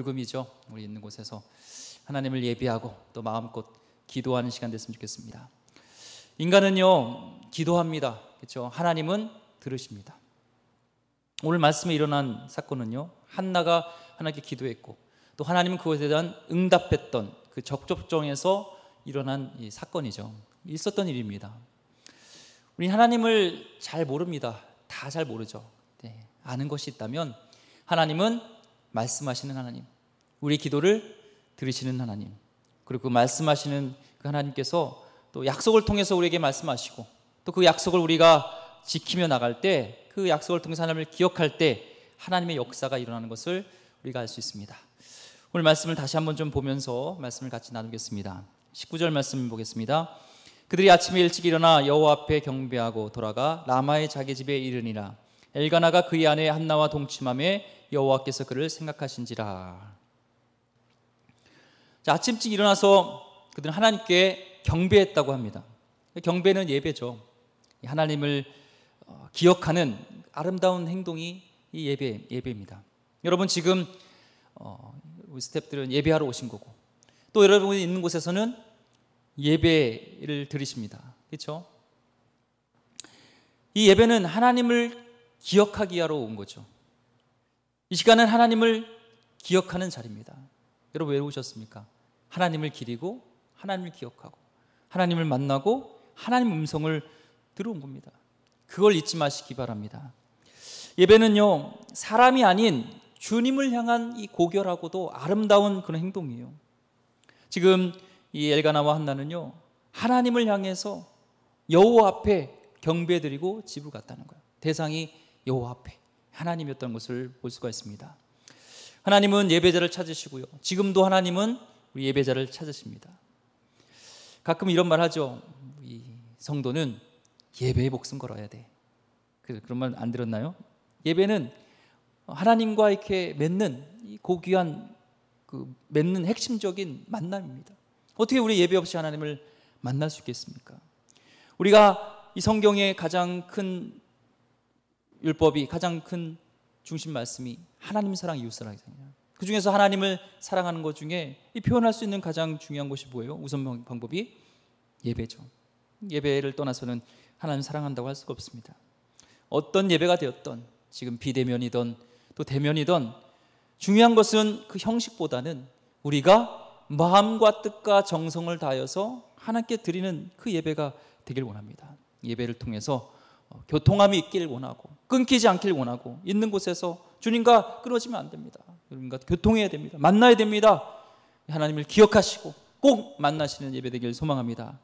불금이죠. 우리 있는 곳에서 하나님을 예배하고 또 마음껏 기도하는 시간 됐으면 좋겠습니다. 인간은요 기도합니다. 그렇죠? 하나님은 들으십니다. 오늘 말씀에 일어난 사건은요, 한나가 하나님께 기도했고 또 하나님은 그것에 대한 응답했던 그 적접정에서 일어난 이 사건이죠. 있었던 일입니다. 우리 하나님을 잘 모릅니다. 다 잘 모르죠. 네, 아는 것이 있다면 하나님은 말씀하시는 하나님, 우리 기도를 들으시는 하나님, 그리고 그 말씀하시는 그 하나님께서 또 약속을 통해서 우리에게 말씀하시고 또 그 약속을 우리가 지키며 나갈 때, 그 약속을 통해서 하나님을 기억할 때 하나님의 역사가 일어나는 것을 우리가 알 수 있습니다. 오늘 말씀을 다시 한번 좀 보면서 말씀을 같이 나누겠습니다. 19절 말씀 보겠습니다. 그들이 아침에 일찍 일어나 여호와 앞에 경배하고 돌아가 라마의 자기 집에 이르니라. 엘가나가 그의 아내 한나와 동침함에 여호와께서 그를 생각하신지라. 자, 아침찍 일어나서 그들은 하나님께 경배했다고 합니다. 경배는 예배죠. 하나님을 기억하는 아름다운 행동이 이 예배입니다. 여러분 지금 우리 스태프들은 예배하러 오신 거고 또 여러분이 있는 곳에서는 예배를 드리십니다. 그렇죠? 이 예배는 하나님을 기억하기 위하러 온 거죠. 이 시간은 하나님을 기억하는 자리입니다. 여러분 왜 오셨습니까? 하나님을 기리고 하나님을 기억하고 하나님을 만나고 하나님의 음성을 들어온 겁니다. 그걸 잊지 마시기 바랍니다. 예배는요 사람이 아닌 주님을 향한 이 고결하고도 아름다운 그런 행동이에요. 지금 이 엘가나와 한나는요 하나님을 향해서 여호와 앞에 경배드리고 집을 갔다는 거예요. 대상이 여호와 앞에 하나님이었던 것을 볼 수가 있습니다. 하나님은 예배자를 찾으시고요, 지금도 하나님은 우리 예배자를 찾으십니다. 가끔 이런 말 하죠. 이 성도는 예배에 목숨 걸어야 돼. 그런 말 안 들었나요? 예배는 하나님과 이렇게 맺는 이 고귀한 맺는 핵심적인 만남입니다. 어떻게 우리 예배 없이 하나님을 만날 수 있겠습니까? 우리가 이 성경의 가장 큰 율법이, 가장 큰 중심 말씀이 하나님 사랑, 이웃 사랑이잖아요. 그 중에서 하나님을 사랑하는 것 중에 이 표현할 수 있는 가장 중요한 것이 뭐예요? 우선 방법이 예배죠. 예배를 떠나서는 하나님 사랑한다고 할 수가 없습니다. 어떤 예배가 되었던, 지금 비대면이든 또 대면이든 중요한 것은 그 형식보다는 우리가 마음과 뜻과 정성을 다하여서 하나님께 드리는 그 예배가 되길 원합니다. 예배를 통해서 교통함이 있길 원하고 끊기지 않길 원하고 있는 곳에서 주님과 끊어지면 안 됩니다. 주님과 교통해야 됩니다. 만나야 됩니다. 하나님을 기억하시고 꼭 만나시는 예배 되길 소망합니다.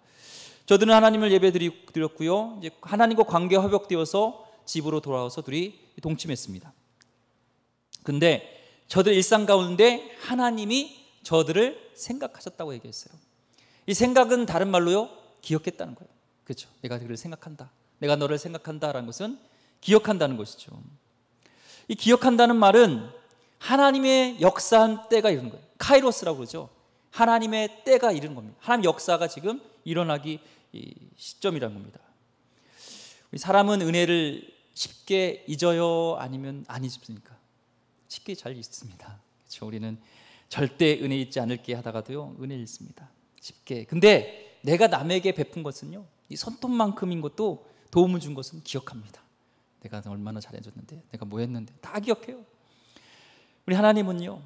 저들은 하나님을 예배 드렸고요, 이제 하나님과 관계가 회복되어서 집으로 돌아와서 둘이 동침했습니다. 근데 저들 일상 가운데 하나님이 저들을 생각하셨다고 얘기했어요. 이 생각은 다른 말로요 기억했다는 거예요. 그렇죠? 내가 그를 생각한다, 내가 너를 생각한다라는 것은 기억한다는 것이죠. 이 기억한다는 말은 하나님의 역사한 때가 이르는 거예요. 카이로스라고 그러죠. 하나님의 때가 이르는 겁니다. 하나님 역사가 지금 일어나기 시점이라는 겁니다. 사람은 은혜를 쉽게 잊어요, 아니면 안 잊습니까? 쉽게 잘 잊습니다. 그렇죠? 우리는 절대 은혜 잊지 않을게 하다가도요 은혜 잊습니다. 쉽게. 근데 내가 남에게 베푼 것은요, 이 손톱만큼인 것도 도움을 준 것은 기억합니다. 내가 얼마나 잘해줬는데, 내가 뭐 했는데 다 기억해요. 우리 하나님은요,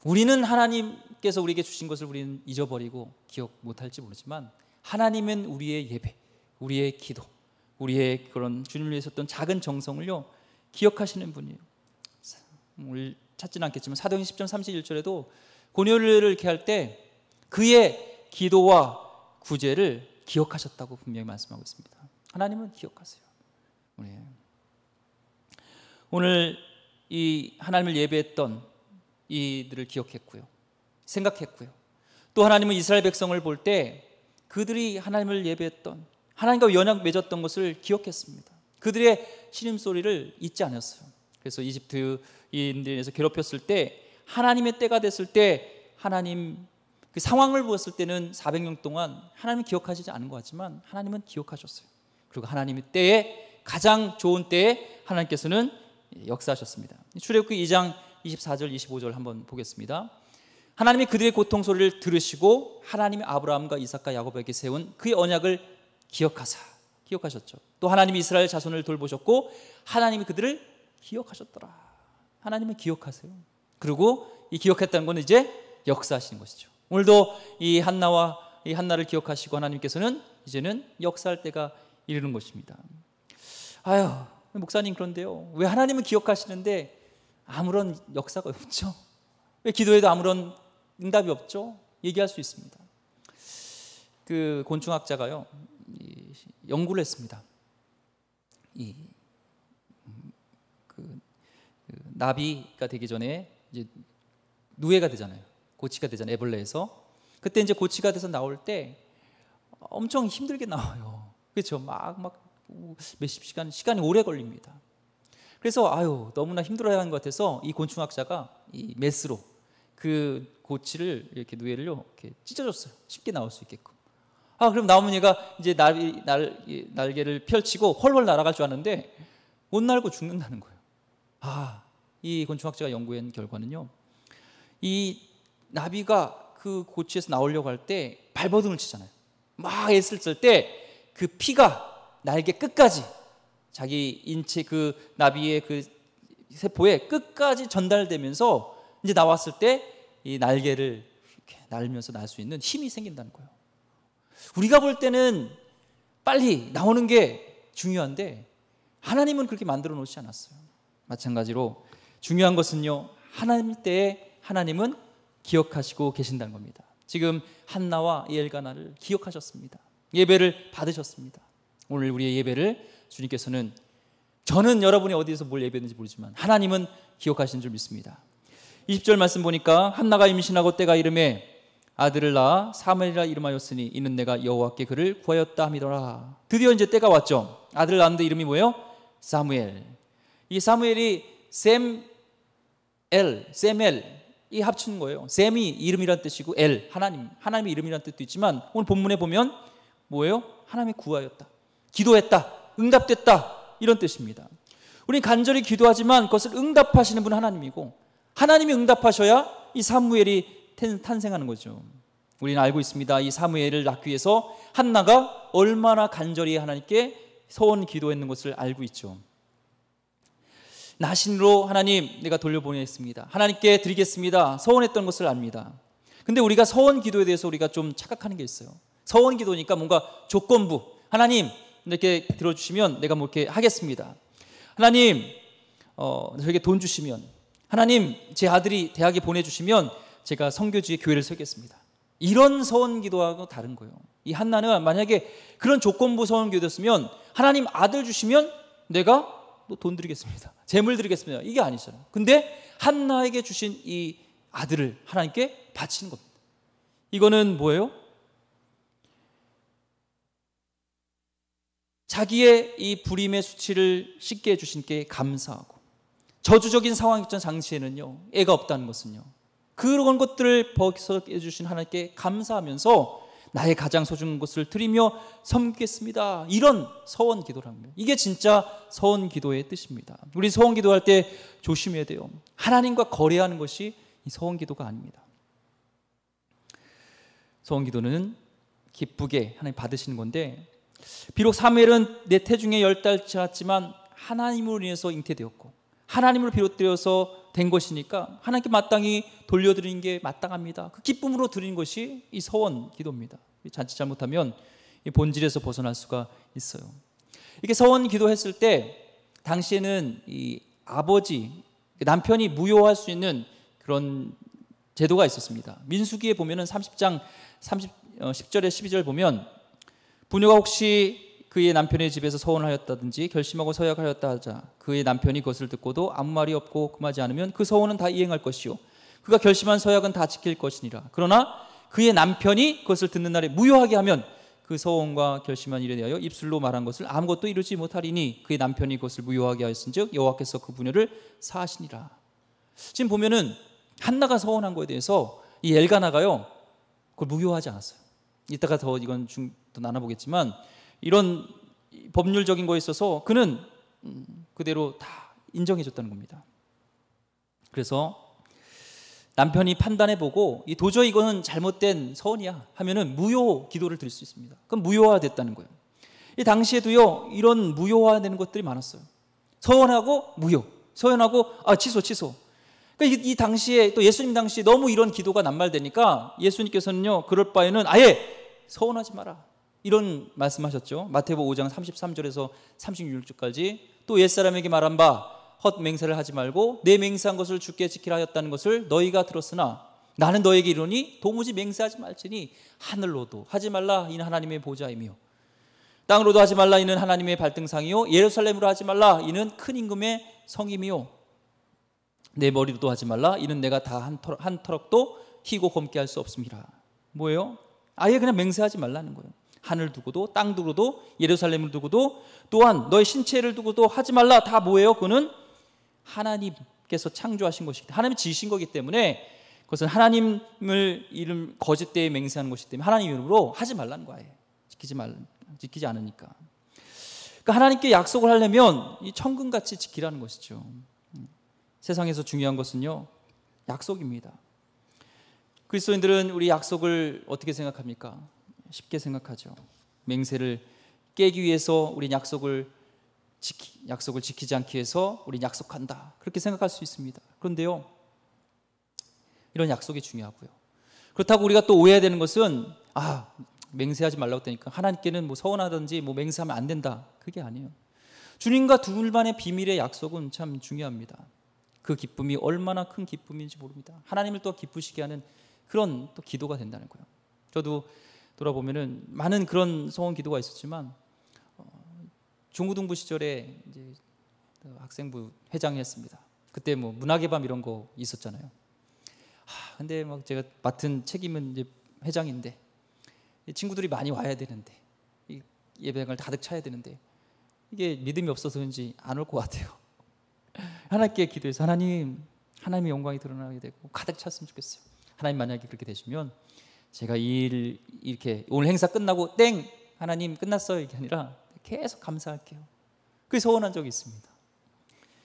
우리는 하나님께서 우리에게 주신 것을 우리는 잊어버리고 기억 못할지 모르지만 하나님은 우리의 예배, 우리의 기도, 우리의 그런 주님을 위해서 했던 작은 정성을요 기억하시는 분이에요. 오늘 찾지는 않겠지만 사도행 10장 31절에도 고넬료를 이렇게 할 때 그의 기도와 구제를 기억하셨다고 분명히 말씀하고 있습니다. 하나님은 기억하세요. 오늘 이 하나님을 예배했던 이들을 기억했고요, 생각했고요, 또 하나님은 이스라엘 백성을 볼 때 그들이 하나님을 예배했던, 하나님과 연약 맺었던 것을 기억했습니다. 그들의 신음소리를 잊지 않았어요. 그래서 이집트인들에서 괴롭혔을 때, 하나님의 때가 됐을 때, 하나님 그 상황을 보았을 때는 400년 동안 하나님을 기억하시지 않은 것 같지만 하나님은 기억하셨어요. 그리고 하나님의 때에, 가장 좋은 때에 하나님께서는 역사하셨습니다. 출애굽기 2장 24절 25절 한번 보겠습니다. 하나님이 그들의 고통 소리를 들으시고 하나님이 아브라함과 이삭과 야곱에게 세운 그의 언약을 기억하셨죠. 또 하나님이 이스라엘 자손을 돌보셨고 하나님이 그들을 기억하셨더라. 하나님은 기억하세요. 그리고 이 기억했다는 건 이제 역사하시는 것이죠. 오늘도 이 한나를 기억하시고 하나님께서는 이제는 역사할 때가 이르는 것입니다. 아유, 목사님, 그런데요, 왜 하나님은 기억하시는데 아무런 역사가 없죠? 왜 기도해도 아무런 응답이 없죠? 얘기할 수 있습니다. 그 곤충학자가요, 연구를 했습니다. 나비가 되기 전에 이제 누에가 되잖아요. 고치가 되잖아요. 애벌레에서. 그때 이제 고치가 돼서 나올 때 엄청 힘들게 나와요. 그렇죠? 막 몇십 시간이 오래 걸립니다. 그래서 너무나 힘들어하는 것 같아서 이 곤충학자가 이 메스로 그 고치를 이렇게 누에를요 이렇게 찢어줬어요. 쉽게 나올 수 있게끔. 그럼 나오면 얘가 이제 날개를 펼치고 훨훨 날아갈 줄 아는데 못 날고 죽는다는 거예요. 이 곤충학자가 연구한 결과는요, 이 나비가 그 고치에서 나오려고 할 때 발버둥을 치잖아요. 막 애쓸 때 그 피가 날개 끝까지, 자기 인체 그 나비의 그 세포에 끝까지 전달되면서 이제 나왔을 때 이 날개를 이렇게 날면서 날 수 있는 힘이 생긴다는 거예요. 우리가 볼 때는 빨리 나오는 게 중요한데 하나님은 그렇게 만들어 놓지 않았어요. 마찬가지로 중요한 것은요, 하나님 때에 하나님은 기억하시고 계신다는 겁니다. 지금 한나와 이 엘가나를 기억하셨습니다. 예배를 받으셨습니다. 오늘 우리의 예배를 주님께서는, 저는 여러분이 어디에서 뭘 예배했는지 모르지만 하나님은 기억하신 줄 믿습니다. 20절 말씀 보니까 한나가 임신하고 때가 이름에 아들을 낳아 사무엘이라 이름하였으니 이는 내가 여호와께 그를 구하였다 함이더라. 드디어 이제 때가 왔죠. 아들을 낳는데 이름이 뭐예요? 사무엘. 이 사무엘이 샘엘 이 합친 거예요. 샘이 이름이란 뜻이고 엘 하나님의 이름이란 뜻도 있지만 오늘 본문에 보면 뭐예요? 하나님이 구하였다, 기도했다, 응답됐다, 이런 뜻입니다. 우리 간절히 기도하지만 그것을 응답하시는 분은 하나님이고 하나님이 응답하셔야 이 사무엘이 탄생하는 거죠. 우리는 알고 있습니다. 이 사무엘을 낳기 위해서 한나가 얼마나 간절히 하나님께 소원 기도했는 것을 알고 있죠. 나신으로 하나님 내가 돌려보냈습니다, 하나님께 드리겠습니다, 소원했던 것을 압니다. 근데 우리가 소원 기도에 대해서 우리가 좀 착각하는 게 있어요. 소원 기도니까 뭔가 조건부, 하나님 이렇게 들어주시면 내가 뭐 이렇게 하겠습니다, 하나님 저에게 돈 주시면, 하나님 제 아들이 대학에 보내주시면 제가 선교지에 교회를 세우겠습니다, 이런 소원 기도하고 다른 거예요. 이 한나는 만약에 그런 조건부 소원 기도였으면 하나님 아들 주시면 내가 돈 드리겠습니다, 재물 드리겠습니다, 이게 아니잖아요. 근데 한나에게 주신 이 아들을 하나님께 바치는 겁니다. 이거는 뭐예요? 자기의 이 불임의 수치를 씻게 해주신 게 감사하고, 저주적인 상황 있던 당시에는요, 애가 없다는 것은요, 그런 것들을 벗어게 해주신 하나님께 감사하면서 나의 가장 소중한 것을 드리며 섬기겠습니다, 이런 서원 기도를 합니다. 이게 진짜 서원 기도의 뜻입니다. 우리 서원 기도할 때 조심해야 돼요. 하나님과 거래하는 것이 이 서원 기도가 아닙니다. 서원 기도는 기쁘게 하나님 받으시는 건데, 비록 사무엘은 내 태중에 10달 지났지만 하나님으로 인해서 잉태되었고 하나님을 비롯되어서 된 것이니까 하나님께 마땅히 돌려드리는 게 마땅합니다. 그 기쁨으로 드리는 것이 이 서원 기도입니다. 자칫 잘못하면 이 본질에서 벗어날 수가 있어요. 이렇게 서원 기도했을 때 당시에는 이 아버지, 남편이 무효할 수 있는 그런 제도가 있었습니다. 민수기에 보면은 30장 10절에 12절 보면, 부녀가 혹시 그의 남편의 집에서 서원하였다든지 결심하고 서약하였다 하자 그의 남편이 그것을 듣고도 아무 말이 없고 금하지 않으면 그 서원은 다 이행할 것이요 그가 결심한 서약은 다 지킬 것이니라. 그러나 그의 남편이 그것을 듣는 날에 무효하게 하면 그 서원과 결심한 일에 대하여 입술로 말한 것을 아무것도 이루지 못하리니 그의 남편이 그것을 무효하게 하였은즉 여호와께서 그 부녀를 사하시니라. 지금 보면은 한나가 서원한 것에 대해서 이 엘가나가요 그걸 무효하지 않았어요. 이따가 더 이건 더 나눠보겠지만 이런 법률적인 거에 있어서 그는 그대로 다 인정해 줬다는 겁니다. 그래서 남편이 판단해보고 도저히 이거는 잘못된 서원이야 하면은 무효 기도를 드릴 수 있습니다. 그럼 무효화됐다는 거예요. 이 당시에도요 이런 무효화되는 것들이 많았어요. 서원하고 무효, 서원하고 취소. 그러니까 이 당시에 또 예수님 당시에 너무 이런 기도가 남발되니까 예수님께서는요 그럴 바에는 아예 서원하지 마라 이런 말씀하셨죠. 마태복음 5장 33절에서 36절까지 또 옛사람에게 말한 바 헛 맹세를 하지 말고 내 맹세한 것을 주께 지키라 하였다는 것을 너희가 들었으나 나는 너에게 이르노니 도무지 맹세하지 말지니 하늘로도 하지 말라 이는 하나님의 보좌이며 땅으로도 하지 말라 이는 하나님의 발등상이요 예루살렘으로 하지 말라 이는 큰 임금의 성임이요 내 머리로도 하지 말라 이는 내가 다 한 터럭도 희고 검게 할 수 없습니다. 뭐예요? 아예 그냥 맹세하지 말라는 거예요. 하늘 두고도 땅 두고도 예루살렘을 두고도 또한 너의 신체를 두고도 하지 말라. 다 뭐예요? 그거는 하나님께서 창조하신 것이기 때문에 하나님이 지으신 거기 때문에 그것은 하나님을 이름 거짓되이 맹세하는 것이기 때문에 하나님 이름으로 하지 말라는 거예요. 지키지 않으니까. 그러니까 하나님께 약속을 하려면 이 천금같이 지키라는 것이죠. 세상에서 중요한 것은요 약속입니다. 그리스도인들은 우리 약속을 어떻게 생각합니까? 쉽게 생각하죠. 맹세를 깨기 위해서 우린 약속을 지키지 않기 위해서 우린 약속한다. 그렇게 생각할 수 있습니다. 그런데요, 이런 약속이 중요하고요. 그렇다고 우리가 또 오해되는 것은 맹세하지 말라고 했다니까 하나님께는 뭐 서운하든지 뭐 맹세하면 안 된다. 그게 아니에요. 주님과 둘만의 비밀의 약속은 참 중요합니다. 그 기쁨이 얼마나 큰 기쁨인지 모릅니다. 하나님을 또 기쁘시게 하는 그런 또 기도가 된다는 거예요. 저도 돌아보면은 많은 그런 소원 기도가 있었지만 중고등부 시절에 이제 학생부 회장이었습니다. 그때 뭐 문학의 밤 이런 거 있었잖아요. 근데 막 제가 맡은 책임은 이제 회장인데 친구들이 많이 와야 되는데 예배당을 가득 차야 되는데 이게 믿음이 없어서 그런지 안 올 것 같아요. 하나님께 기도해서 하나님의 영광이 드러나게 되고 가득 찼으면 좋겠어요. 하나님 만약에 그렇게 되시면 제가 이렇게 오늘 행사 끝나고 땡 하나님 끝났어요 이게 아니라 계속 감사할게요. 그게 서원한 적이 있습니다.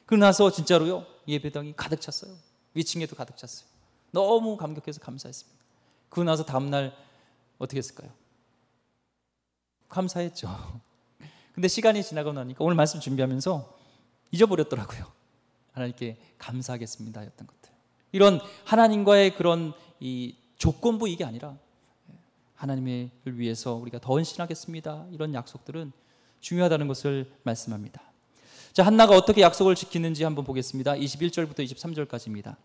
그러고 나서 진짜로요 예배당이 가득 찼어요. 위층에도 가득 찼어요. 너무 감격해서 감사했습니다. 그러고 나서 다음날 어떻게 했을까요? 감사했죠. 근데 시간이 지나고 나니까 오늘 말씀 준비하면서 잊어버렸더라고요. 하나님께 감사하겠습니다 였던 것들. 이런 하나님과의 그런 이 조건부 이게 아니라 하나님을 위해서 우리가 더 헌신하겠습니다. 이런 약속들은 중요하다는 것을 말씀합니다. 자, 한나가 어떻게 약속을 지키는지 한번 보겠습니다. 21절부터 23절까지입니다.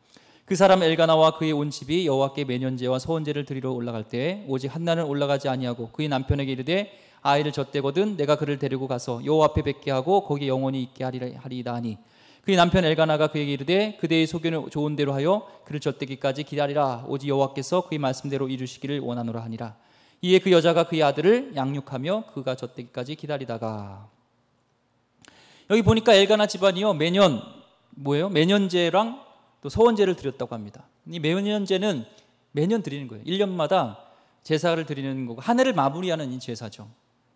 그 사람 엘가나와 그의 온 집이 여호와께 매년제와 서원제를 드리러 올라갈 때 오직 한나는 올라가지 아니하고 그의 남편에게 이르되 아이를 젖대거든 내가 그를 데리고 가서 여호와 앞에 뵙게 하고 거기 영원히 있게 하리이다 하니 그의 남편 엘가나가 그에게 이르되 그대의 소견을 좋은 대로 하여 그를 젖대기까지 기다리라 오직 여호와께서 그의 말씀대로 이루시기를 원하노라 하니라. 이에 그 여자가 그의 아들을 양육하며 그가 젖대기까지 기다리다가 여기 보니까 엘가나 집안이요 매년 뭐예요? 매년제랑 또 서원제를 드렸다고 합니다. 이 매년제는 매년 드리는 거예요. 1년마다 제사를 드리는 거고 한 해를 마무리하는 이 제사죠.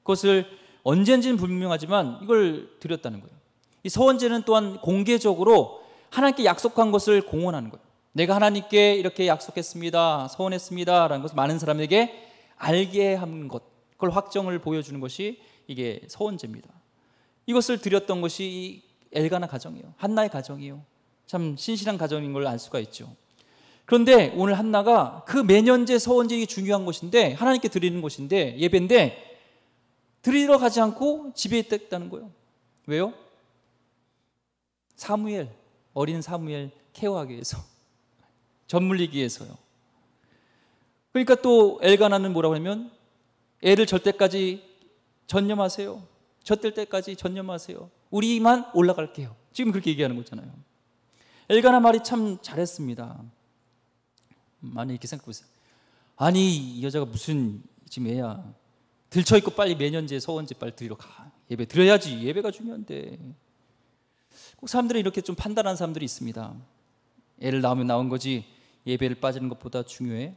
그것을 언제인지는 불명하지만 이걸 드렸다는 거예요. 이 서원제는 또한 공개적으로 하나님께 약속한 것을 공언하는 거예요. 내가 하나님께 이렇게 약속했습니다, 서원했습니다 라는 것을 많은 사람에게 알게 하는 것, 그걸 확정을 보여주는 것이 이게 서원제입니다. 이것을 드렸던 것이 이 엘가나 가정이에요. 한나의 가정이에요. 참 신실한 가정인 걸 알 수가 있죠. 그런데 오늘 한나가 그 매년제 서원제 이게 중요한 것인데 하나님께 드리는 것인데 예배인데 드리러 가지 않고 집에 있다는 거예요. 왜요? 사무엘, 어린 사무엘 케어하기 위해서, 젖물리기 위해서요. 그러니까 또 엘가나는 뭐라고 하냐면 애를 절 때까지 전념하세요. 젖될 때까지 전념하세요. 우리만 올라갈게요. 지금 그렇게 얘기하는 거잖아요. 엘가나 말이 참 잘했습니다. 많이 이렇게 생각해 보세요. 아니 이 여자가 무슨 지금 애야. 들쳐있고 빨리 매년제 서원제 빨리 드리러 가. 예배 드려야지. 예배가 중요한데. 꼭 사람들은 이렇게 좀 판단하는 사람들이 있습니다. 애를 낳으면 나온 거지 예배를 빠지는 것보다 중요해.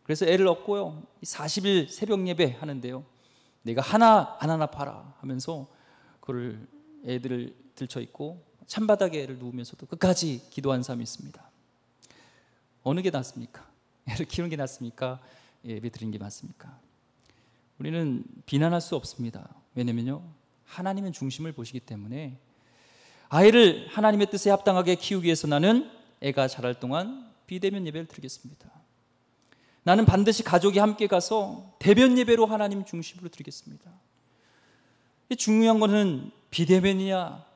그래서 애를 얻고요 40일 새벽 예배 하는데요 내가 하나 안 하나 봐라 하면서 그걸 애들을 들쳐있고 찬바닥에를 누우면서도 끝까지 기도한 사람이 있습니다. 어느 게 낫습니까? 애를 키우는 게 낫습니까? 예배 드리는 게 맞습니까? 우리는 비난할 수 없습니다. 왜냐면요, 하나님은 중심을 보시기 때문에 아이를 하나님의 뜻에 합당하게 키우기 위해서 나는 애가 자랄 동안 비대면 예배를 드리겠습니다. 나는 반드시 가족이 함께 가서 대면 예배로 하나님 중심으로 드리겠습니다. 중요한 것은 비대면이냐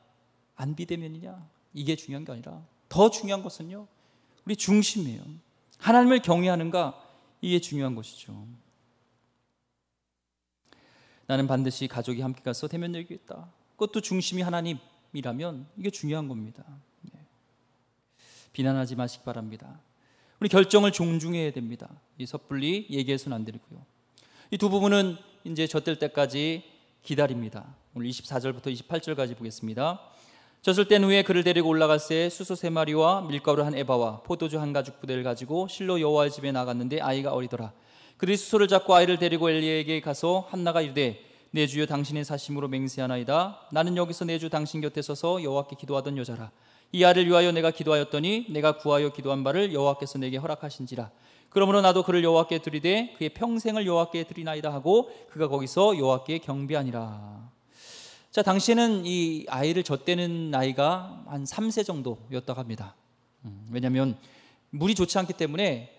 안 비대면이냐 이게 중요한 게 아니라 더 중요한 것은요, 우리 중심이에요. 하나님을 경외하는가, 이게 중요한 것이죠. 나는 반드시 가족이 함께 가서 대면 예배겠다. 그것도 중심이 하나님이라면 이게 중요한 겁니다. 비난하지 마시기 바랍니다. 우리 결정을 존중해야 됩니다. 이 섣불리 얘기해서는 안 되고요. 이 두 부분은 이제 젖될 때까지 기다립니다. 오늘 24절부터 28절까지 보겠습니다. 젖을 뗀 후에 그를 데리고 올라갈새 수소 3마리와 밀가루 한 에바와 포도주 한 가죽 부대를 가지고 실로 여호와의 집에 나갔는데 아이가 어리더라. 그들이 수소를 잡고 아이를 데리고 엘리에게 가서 한나가 이르되 내 주여 당신의 사심으로 맹세하나이다. 나는 여기서 내 주 당신 곁에 서서 여호와께 기도하던 여자라. 이 아이를 위하여 내가 기도하였더니 내가 구하여 기도한 바를 여호와께서 내게 허락하신지라. 그러므로 나도 그를 여호와께 드리되 그의 평생을 여호와께 드리나이다 하고 그가 거기서 여호와께 경배하니라. 자, 당시에는 이 아이를 젖대는 나이가 한 3세 정도였다고 합니다. 왜냐하면 물이 좋지 않기 때문에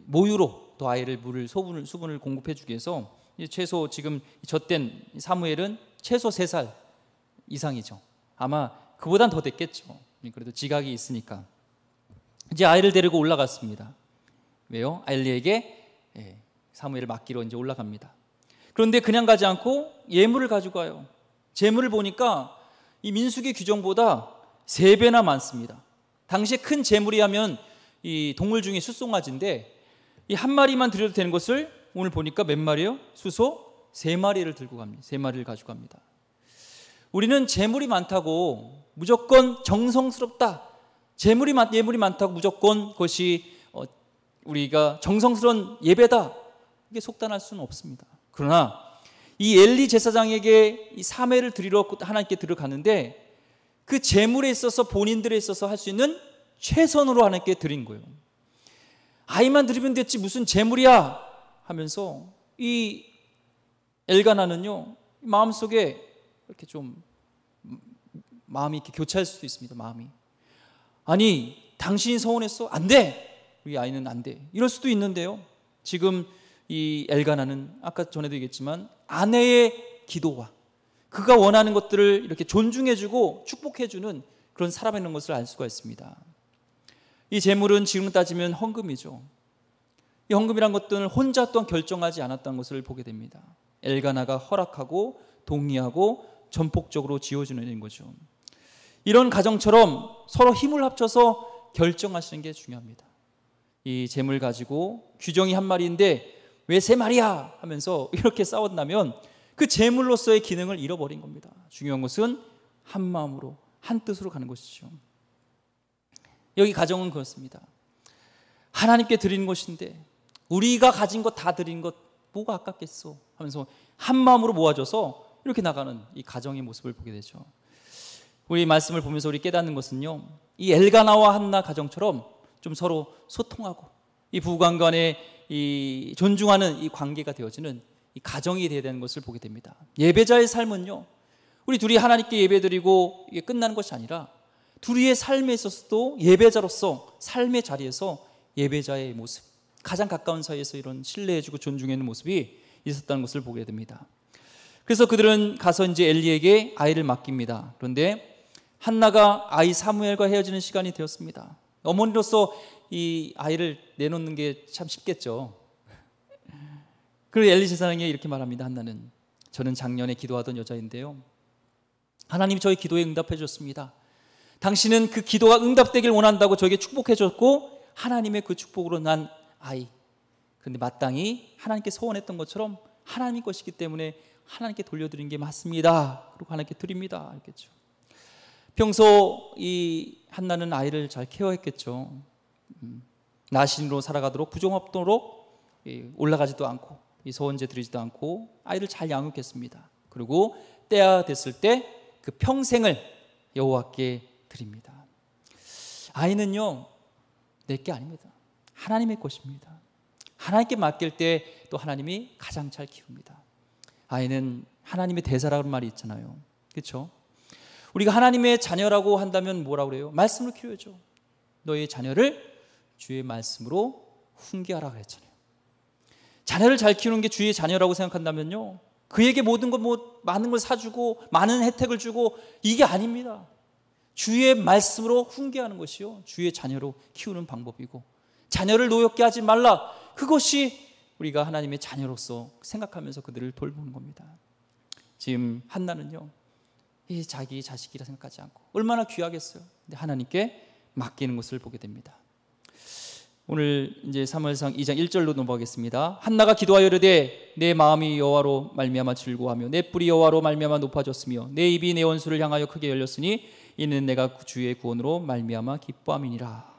모유로 또 아이를 수분을 공급해 주기 위해서 최소 지금 젖된 사무엘은 최소 3살 이상이죠. 아마 그보단 더 됐겠죠. 그래도 지각이 있으니까 이제 아이를 데리고 올라갔습니다. 왜요? 엘리에게 사무엘을 맡기로 이제 올라갑니다. 그런데 그냥 가지 않고 예물을 가지고 가요. 재물을 보니까 이 민수기 규정보다 3배나 많습니다. 당시에 큰 재물이 하면 이 동물 중에 숫송아지인데 이 한 마리만 드려도 되는 것을 오늘 보니까 몇 마리요? 수소 3마리를 들고 갑니다. 3마리를 가지고 갑니다. 우리는 재물이 많다고 무조건 정성스럽다, 예물이 많다고 무조건 그것이 우리가 정성스러운 예배다, 이게 속단할 수는 없습니다. 그러나 이 엘리 제사장에게 이 사매를 드리러 하나님께 들어갔는데 그 재물에 있어서 본인들에 있어서 할 수 있는 최선으로 하나님께 드린 거예요. 아이만 드리면 됐지 무슨 재물이야 하면서 이 엘가나는요, 마음속에 이렇게 좀 마음이 이렇게 교차할 수도 있습니다. 마음이 아니 당신이 서운했어? 안 돼! 우리 아이는 안 돼. 이럴 수도 있는데요, 지금 이 엘가나는 아까 전에도 얘기했지만 아내의 기도와 그가 원하는 것들을 이렇게 존중해주고 축복해주는 그런 사람이라는 것을 알 수가 있습니다. 이 재물은 지금 따지면 헌금이죠. 이 헌금이란 것들은 혼자 또한 결정하지 않았다는 것을 보게 됩니다. 엘가나가 허락하고 동의하고 전폭적으로 지어주는 거죠. 이런 가정처럼 서로 힘을 합쳐서 결정하시는 게 중요합니다. 이 재물 가지고 규정이 한 마리인데 왜 3마리야 하면서 이렇게 싸웠다면 그 재물로서의 기능을 잃어버린 겁니다. 중요한 것은 한 마음으로 한 뜻으로 가는 것이죠. 여기 가정은 그렇습니다. 하나님께 드리는 것인데 우리가 가진 것 다 드린 것 뭐가 아깝겠어 하면서 한 마음으로 모아져서 이렇게 나가는 이 가정의 모습을 보게 되죠. 우리 말씀을 보면서 우리 깨닫는 것은요, 이 엘가나와 한나 가정처럼 좀 서로 소통하고 이 부부간간에 이 존중하는 이 관계가 되어지는 이 가정이 되어야 되는 것을 보게 됩니다. 예배자의 삶은요, 우리 둘이 하나님께 예배드리고 이게 끝나는 것이 아니라 둘이의 삶에 있어서도 예배자로서 삶의 자리에서 예배자의 모습, 가장 가까운 사이에서 이런 신뢰해주고 존중하는 모습이 있었다는 것을 보게 됩니다. 그래서 그들은 가서 이제 엘리에게 아이를 맡깁니다. 그런데 한나가 아이 사무엘과 헤어지는 시간이 되었습니다. 어머니로서 이 아이를 내놓는 게 참 쉽겠죠. 그리고 엘리 제사장이 이렇게 말합니다. 한나는 저는 작년에 기도하던 여자인데요, 하나님이 저희 기도에 응답해 주셨습니다. 당신은 그 기도가 응답되길 원한다고 저에게 축복해 줬고 하나님의 그 축복으로 난 아이, 그런데 마땅히 하나님께 소원했던 것처럼 하나님 것이기 때문에 하나님께 돌려드린 게 맞습니다. 그리고 하나님께 드립니다. 알겠죠? 평소 이 한나는 아이를 잘 케어했겠죠. 나신으로 살아가도록 부정없도록 올라가지도 않고 소원제 드리지도 않고 아이를 잘 양육했습니다. 그리고 때가 됐을 때 그 평생을 여호와께 드립니다. 아이는요, 내 게 아닙니다. 하나님의 것입니다. 하나님께 맡길 때 또 하나님이 가장 잘 키웁니다. 아이는 하나님의 대사라는 말이 있잖아요. 그렇죠? 우리가 하나님의 자녀라고 한다면 뭐라고 그래요? 말씀으로 키워야죠. 너희 자녀를 주의 말씀으로 훈계하라 그랬잖아요. 자녀를 잘 키우는 게 주의 자녀라고 생각한다면요, 그에게 모든 것, 많은 걸 사주고 많은 혜택을 주고 이게 아닙니다. 주의 말씀으로 훈계하는 것이요, 주의 자녀로 키우는 방법이고, 자녀를 노엽게 하지 말라, 그것이 우리가 하나님의 자녀로서 생각하면서 그들을 돌보는 겁니다. 지금 한나는요, 이 자기 자식이라 생각하지 않고 얼마나 귀하겠어요. 근데 하나님께 맡기는 것을 보게 됩니다. 오늘 이제 사무엘상 2장 1절로 넘어가겠습니다. 한나가 기도하여 이르되 내 마음이 여호와로 말미암아 즐거워하며 내 뿔이 여호와로 말미암아 높아졌으며 내 입이 내 원수를 향하여 크게 열렸으니 이는 내가 주의 구원으로 말미암아 기뻐함이니라.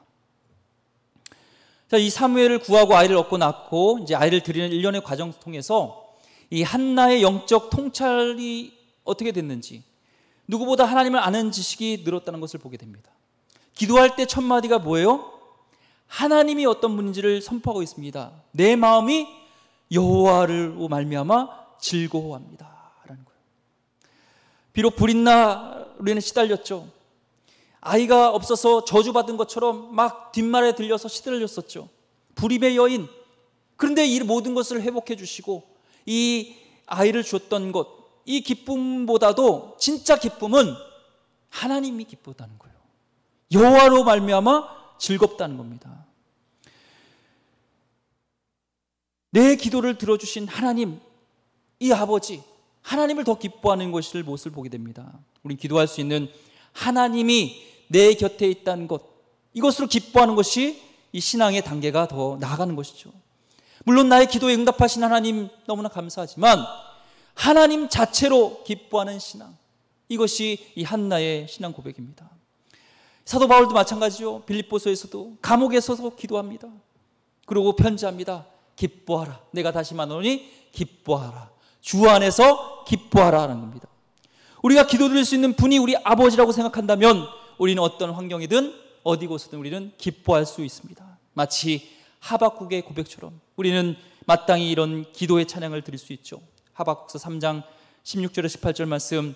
자, 이 사무엘을 구하고 아이를 얻고 낳고 이제 아이를 드리는 일련의 과정을 통해서 이 한나의 영적 통찰이 어떻게 됐는지, 누구보다 하나님을 아는 지식이 늘었다는 것을 보게 됩니다. 기도할 때 첫 마디가 뭐예요? 하나님이 어떤 분인지를 선포하고 있습니다. 내 마음이 여호와로 말미암아 즐거워합니다 라는 거예요. 비록 불인나로 시달렸죠. 아이가 없어서 저주받은 것처럼 막 뒷말에 들려서 시들렸었죠. 불임의 여인. 그런데 이 모든 것을 회복해 주시고 이 아이를 주었던 것, 이 기쁨보다도 진짜 기쁨은 하나님이 기쁘다는 거예요. 여호와로 말미암아 즐겁다는 겁니다. 내 기도를 들어주신 하나님, 이 아버지, 하나님을 더 기뻐하는 것을 모습을 보게 됩니다. 우리는 기도할 수 있는 하나님이 내 곁에 있다는 것, 이것으로 기뻐하는 것이 이 신앙의 단계가 더 나아가는 것이죠. 물론 나의 기도에 응답하신 하나님 너무나 감사하지만 하나님 자체로 기뻐하는 신앙, 이것이 이 한나의 신앙 고백입니다. 사도 바울도 마찬가지죠. 빌립보서에서도 감옥에서도 기도합니다. 그리고 편지합니다. 기뻐하라. 내가 다시 말하노니 기뻐하라. 주 안에서 기뻐하라는 겁니다. 우리가 기도드릴 수 있는 분이 우리 아버지라고 생각한다면 우리는 어떤 환경이든 어디 곳이든 우리는 기뻐할 수 있습니다. 마치 하박국의 고백처럼 우리는 마땅히 이런 기도의 찬양을 드릴 수 있죠. 하박국서 3장 16절에 18절 말씀,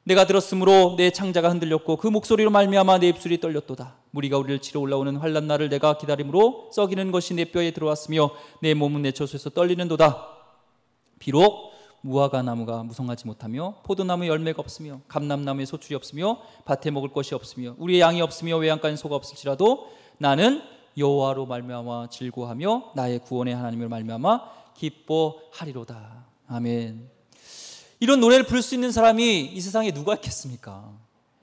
내가 들었으므로 내 창자가 흔들렸고 그 목소리로 말미암아 내 입술이 떨렸도다. 무리가 우리를 치러 올라오는 환난 날을 내가 기다림으로 썩이는 것이 내 뼈에 들어왔으며 내 몸은 내 젖에서 떨리는도다. 비록 무화과 나무가 무성하지 못하며 포도나무에 열매가 없으며 감람나무에 소출이 없으며 밭에 먹을 것이 없으며 우리의 양이 없으며 외양간에 소가 없을지라도 나는 여호와로 말미암아 즐거워하며 나의 구원의 하나님을 말미암아 기뻐하리로다. 아멘. 이런 노래를 부를 수 있는 사람이 이 세상에 누가 있겠습니까?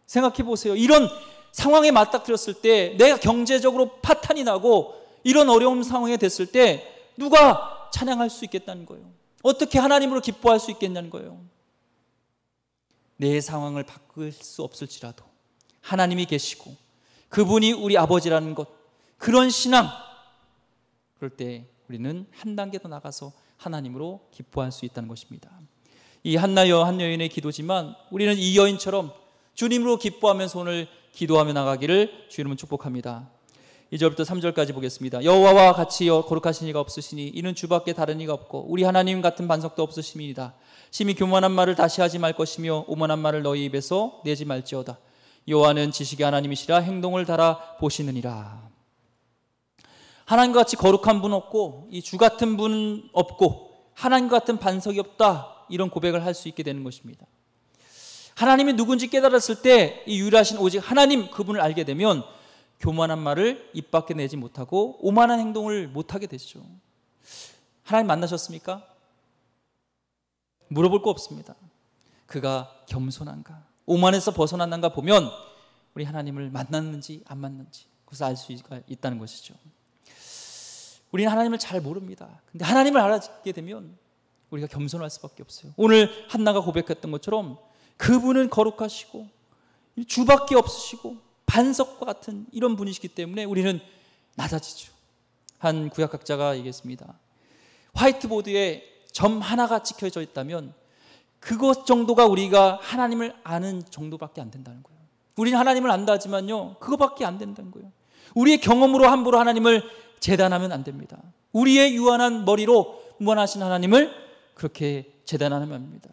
생각해 보세요. 이런 상황에 맞닥뜨렸을 때, 내가 경제적으로 파탄이 나고 이런 어려운 상황에 됐을 때 누가 찬양할 수 있겠다는 거예요. 어떻게 하나님으로 기뻐할 수 있겠냐는 거예요. 내 상황을 바꿀 수 없을지라도 하나님이 계시고 그분이 우리 아버지라는 것, 그런 신앙, 그럴 때 우리는 한 단계 더 나가서 하나님으로 기뻐할 수 있다는 것입니다. 이 한나 한 여인의 기도지만 우리는 이 여인처럼 주님으로 기뻐하면서 오늘 기도하며 나가기를 주님은 축복합니다. 2절부터 3절까지 보겠습니다. 여호와와 같이 거룩하신 이가 없으시니 이는 주밖에 다른 이가 없고 우리 하나님 같은 반석도 없으심이니이다. 심히 교만한 말을 다시 하지 말 것이며 오만한 말을 너희 입에서 내지 말지어다. 여호와는 지식의 하나님이시라 행동을 달아 보시느니라. 하나님과 같이 거룩한 분 없고 이 주 같은 분 없고 하나님과 같은 반석이 없다, 이런 고백을 할 수 있게 되는 것입니다. 하나님이 누군지 깨달았을 때 이 유일하신 오직 하나님, 그분을 알게 되면 교만한 말을 입 밖에 내지 못하고 오만한 행동을 못하게 되죠. 하나님 만나셨습니까? 물어볼 거 없습니다. 그가 겸손한가, 오만에서 벗어났는가 보면 우리 하나님을 만났는지 안 만났는지 그것을 알 수 있다는 것이죠. 우리는 하나님을 잘 모릅니다. 근데 하나님을 알아듣게 되면 우리가 겸손할 수밖에 없어요. 오늘 한나가 고백했던 것처럼 그분은 거룩하시고 주밖에 없으시고 반석과 같은 이런 분이시기 때문에 우리는 낮아지죠. 한 구약학자가 얘기했습니다. 화이트보드에 점 하나가 찍혀져 있다면 그것 정도가 우리가 하나님을 아는 정도밖에 안 된다는 거예요. 우리는 하나님을 안다 하지만요, 그거밖에 안 된다는 거예요. 우리의 경험으로 함부로 하나님을 재단하면 안 됩니다. 우리의 유한한 머리로 무한하신 하나님을 그렇게 재단하면 안 됩니다.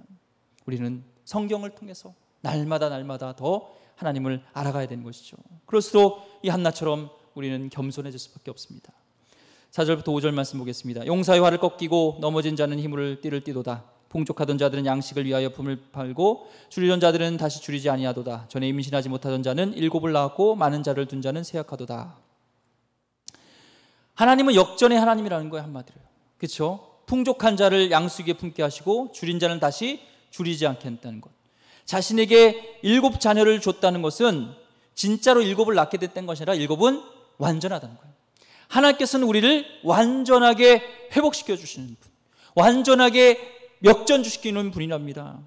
우리는 성경을 통해서 날마다 더 하나님을 알아가야 되는 것이죠. 그럴수록 이 한나처럼 우리는 겸손해질 수밖에 없습니다. 4절부터 5절 말씀 보겠습니다. 용사의 활을 꺾이고 넘어진 자는 힘을 띠를 띠도다. 풍족하던 자들은 양식을 위하여 품을 팔고 줄이던 자들은 다시 줄이지 아니하도다. 전에 임신하지 못하던 자는 7을 낳았고 많은 자를 둔 자는 쇠약하도다. 하나님은 역전의 하나님이라는 거예요, 한마디로요. 그렇죠? 풍족한 자를 양식에 품게 하시고 줄인 자는 다시 줄이지 않겠다는 것. 자신에게 7 자녀를 줬다는 것은 진짜로 7을 낳게 됐다는 것이 아니라 7은 완전하다는 거예요. 하나님께서는 우리를 완전하게 회복시켜 주시는 분, 완전하게 역전시키는 분이랍니다.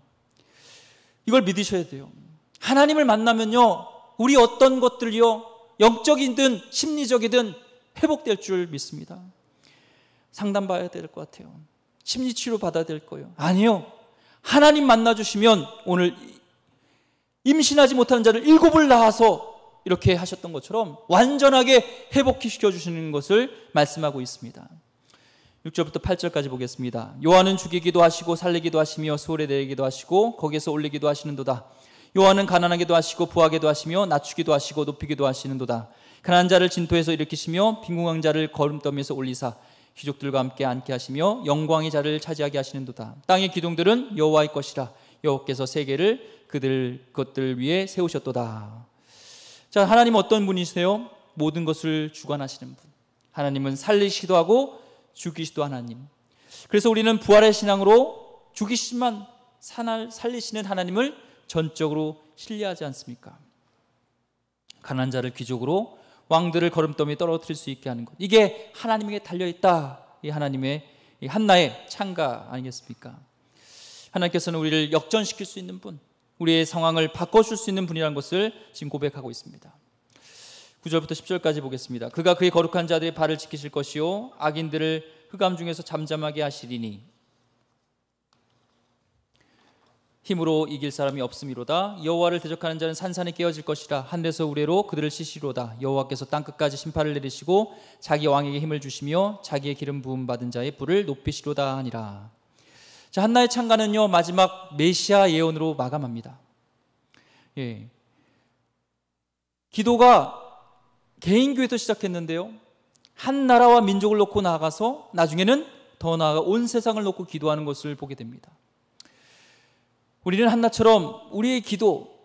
이걸 믿으셔야 돼요. 하나님을 만나면요, 우리 어떤 것들이요, 영적이든 심리적이든 회복될 줄 믿습니다. 상담받아야 될 것 같아요. 심리치료 받아야 될 거예요. 아니요, 하나님 만나주시면 오늘 임신하지 못하는 자를 7을 낳아서 이렇게 하셨던 것처럼 완전하게 회복시켜 주시는 것을 말씀하고 있습니다. 6절부터 8절까지 보겠습니다. 여호와는 죽이기도 하시고 살리기도 하시며 수월에 내리기도 하시고 거기에서 올리기도 하시는도다. 여호와는 가난하게도 하시고 부하게도 하시며 낮추기도 하시고 높이기도 하시는도다. 가난한 자를 진토에서 일으키시며 빈궁한 자를 거름더미에서 올리사 귀족들과 함께 앉게 하시며 영광의 자를 차지하게 하시는도다. 땅의 기둥들은 여호와의 것이라 여호와께서 세계를 그들 것들 위에 세우셨도다. 자, 하나님은 어떤 분이세요? 모든 것을 주관하시는 분. 하나님은 살리시기도 하고 죽이시도 하나님. 그래서 우리는 부활의 신앙으로 죽이시지만 살리시는 하나님을 전적으로 신뢰하지 않습니까? 가난한 자를 귀족으로 왕들을 걸음더미에 떨어뜨릴 수 있게 하는 것, 이게 하나님에게 달려있다. 이 하나님의 이 한나의 창가 아니겠습니까? 하나님께서는 우리를 역전시킬 수 있는 분, 우리의 상황을 바꿔줄 수 있는 분이라는 것을 지금 고백하고 있습니다. 9절부터 10절까지 보겠습니다. 그가 그의 거룩한 자들의 발을 지키실 것이요 악인들을 흑암 중에서 잠잠하게 하시리니 힘으로 이길 사람이 없음이로다. 여호와를 대적하는 자는 산산이 깨어질 것이라. 하늘에서 우레로 그들을 씻으리로다. 여호와께서 땅끝까지 심판을 내리시고 자기 왕에게 힘을 주시며 자기의 기름 부음 받은 자의 뿔을 높이시로다 하니라. 자, 한나의 창가는요, 마지막 메시아 예언으로 마감합니다. 예. 기도가 개인교회에서 시작했는데요, 한 나라와 민족을 놓고 나아가서 나중에는 더 나아가 온 세상을 놓고 기도하는 것을 보게 됩니다. 우리는 한나처럼 우리의 기도,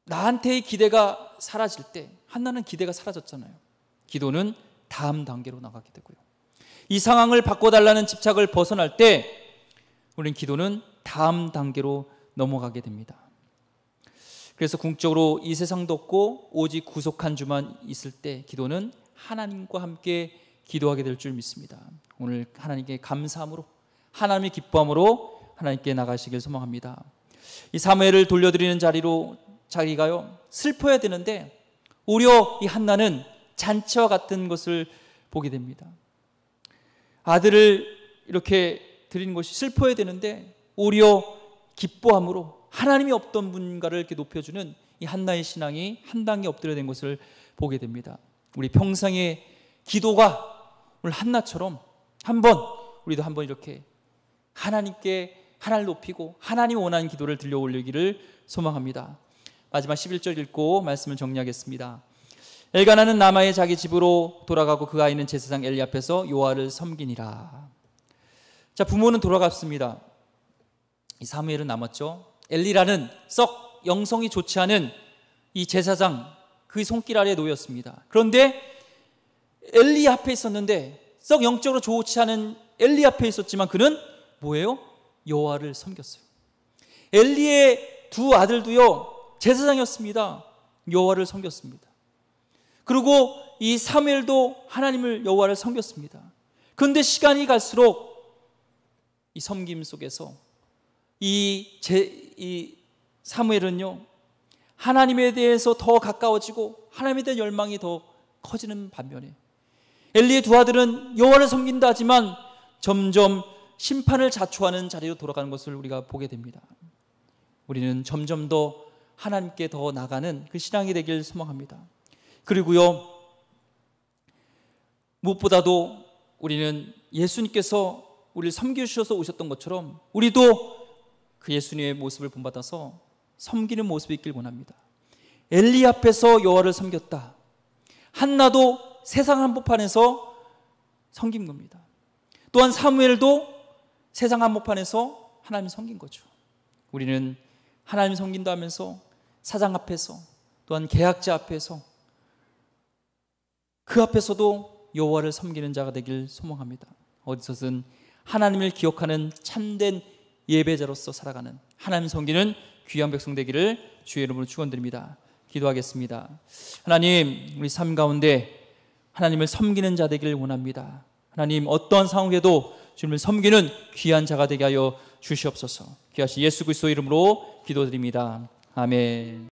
나한테의 기대가 사라질 때, 한나는 기대가 사라졌잖아요. 기도는 다음 단계로 나가게 되고요, 이 상황을 바꿔달라는 집착을 벗어날 때 우리는 기도는 다음 단계로 넘어가게 됩니다. 그래서 궁극적으로 이 세상도 없고 오직 구속한 주만 있을 때 기도는 하나님과 함께 기도하게 될 줄 믿습니다. 오늘 하나님께 감사함으로, 하나님의 기뻐함으로 하나님께 나가시길 소망합니다. 이 사무엘을 돌려드리는 자리가요, 슬퍼야 되는데 오히려 이 한나는 잔치와 같은 것을 보게 됩니다. 아들을 이렇게 드리는 것이 슬퍼야 되는데 오히려 기뻐함으로 하나님이 없던 분가를 이렇게 높여주는 이 한나의 신앙이 한 단계 엎드려진 것을 보게 됩니다. 우리 평생의 기도가 오늘 한나처럼 우리도 한번 이렇게 하나님께 하나를 높이고 하나님이 원하는 기도를 들려 올리기를 소망합니다. 마지막 11절 읽고 말씀을 정리하겠습니다. 엘가나는 라마의 자기 집으로 돌아가고 그 아이는 제사장 엘리 앞에서 여호와를 섬기니라. 자, 부모는 돌아갔습니다. 이 사무엘은 남았죠. 엘리라는 썩 영성이 좋지 않은 이 제사장, 그 손길 아래에 놓였습니다. 그런데 엘리 앞에 있었는데, 썩 영적으로 좋지 않은 엘리 앞에 있었지만 그는 뭐예요? 여호와를 섬겼어요. 엘리의 두 아들도요, 제사장이었습니다. 여호와를 섬겼습니다. 그리고 이 사무엘도 하나님을, 여호와를 섬겼습니다. 그런데 시간이 갈수록 이 섬김 속에서 이 사무엘은요, 하나님에 대해서 더 가까워지고 하나님에 대한 열망이 더 커지는 반면에 엘리의 두 아들은 여호와를 섬긴다 하지만 점점 심판을 자초하는 자리로 돌아가는 것을 우리가 보게 됩니다. 우리는 점점 더 하나님께 더 나가는 그 신앙이 되길 소망합니다. 그리고요, 무엇보다도 우리는 예수님께서 우리를 섬기셔서 오셨던 것처럼 우리도 그 예수님의 모습을 본받아서 섬기는 모습이 있길 원합니다. 엘리 앞에서 여호와를 섬겼다. 한나도 세상 한복판에서 섬긴 겁니다. 또한 사무엘도 세상 한복판에서 하나님 섬긴 거죠. 우리는 하나님 섬긴다 하면서 사장 앞에서, 또한 계약자 앞에서, 그 앞에서도 여호와를 섬기는 자가 되길 소망합니다. 어디서든 하나님을 기억하는 참된 예배자로서 살아가는, 하나님 섬기는 귀한 백성 되기를 주의 이름으로 축원드립니다. 기도하겠습니다. 하나님, 우리 삶 가운데 하나님을 섬기는 자 되기를 원합니다. 하나님, 어떠한 상황에도 주님을 섬기는 귀한 자가 되게 하여 주시옵소서. 귀하신 예수 그리스도의 이름으로 기도드립니다. 아멘.